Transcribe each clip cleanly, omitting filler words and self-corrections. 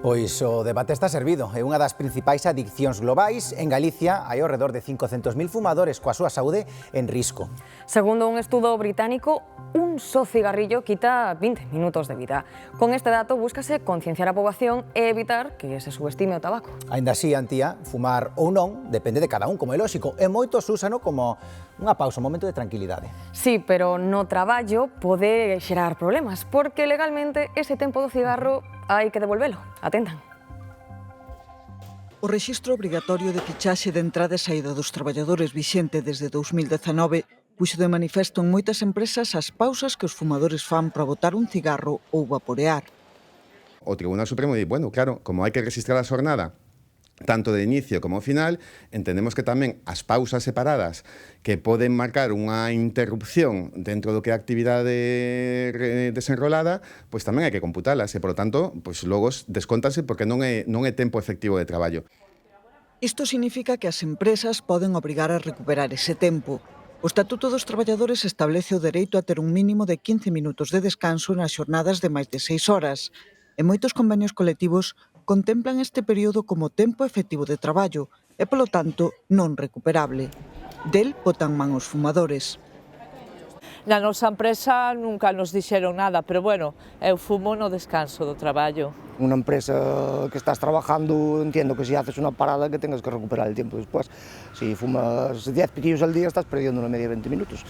Pois o debate está servido. É unha das principais adiccións globais. En Galicia hai ao redor de 500.000 fumadores coa súa saúde en risco. Segundo un estudo británico, un só cigarrillo quita 20 minutos de vida. Con este dato búscase concienciar a poboación e evitar que se subestime o tabaco. Aínda así, Antía, fumar ou non depende de cada un, como é lóxico, e moitos úsano como unha pausa, un momento de tranquilidade. Sí, pero no traballo pode xerar problemas, porque legalmente ese tempo do cigarro hai que devolvelo. Atendan. O rexistro obrigatorio de fichaxe de entrada e saída dos traballadores vixente desde 2019 puxo de manifesto en moitas empresas as pausas que os fumadores fan para botar un cigarro ou vaporear. O Tribunal Supremo di, bueno, claro, como hai que registrar a xornada tanto de inicio como final, entendemos que tamén as pausas separadas que poden marcar unha interrupción dentro do que é a actividade desenrolada, pois tamén hai que computalas e, por lo tanto, pois logo descóntanse porque non é tempo efectivo de traballo. Isto significa que as empresas poden obrigar a recuperar ese tempo. O Estatuto dos Traballadores establece o dereito a ter un mínimo de 15 minutos de descanso nas xornadas de máis de 6 horas. E moitos convenios colectivos contemplan este período como tempo efectivo de traballo e, polo tanto, non recuperable. Del botan man os fumadores. Na nosa empresa nunca nos dixeron nada, pero bueno, eu fumo no descanso do traballo. Unha empresa que estás trabajando, entiendo que si haces unha parada que tengas que recuperar el tiempo después. Si fumas 10 pitillos al día, estás perdiendo na media 20 minutos.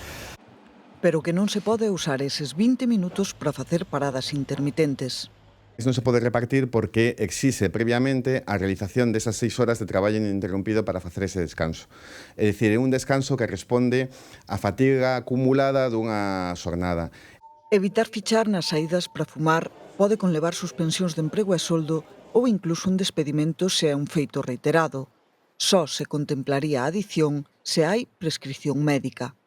Pero que non se pode usar eses 20 minutos para facer paradas intermitentes. Isto non se pode repartir porque exixe previamente a realización desas 6 horas de traballo ininterrumpido para facer ese descanso. É dicir, é un descanso que responde á fatiga acumulada dunha xornada. Evitar fichar nas saídas para fumar pode conlevar suspensións de emprego e soldo ou incluso un despedimento se é un feito reiterado. Só se contemplaría a adición se hai prescripción médica.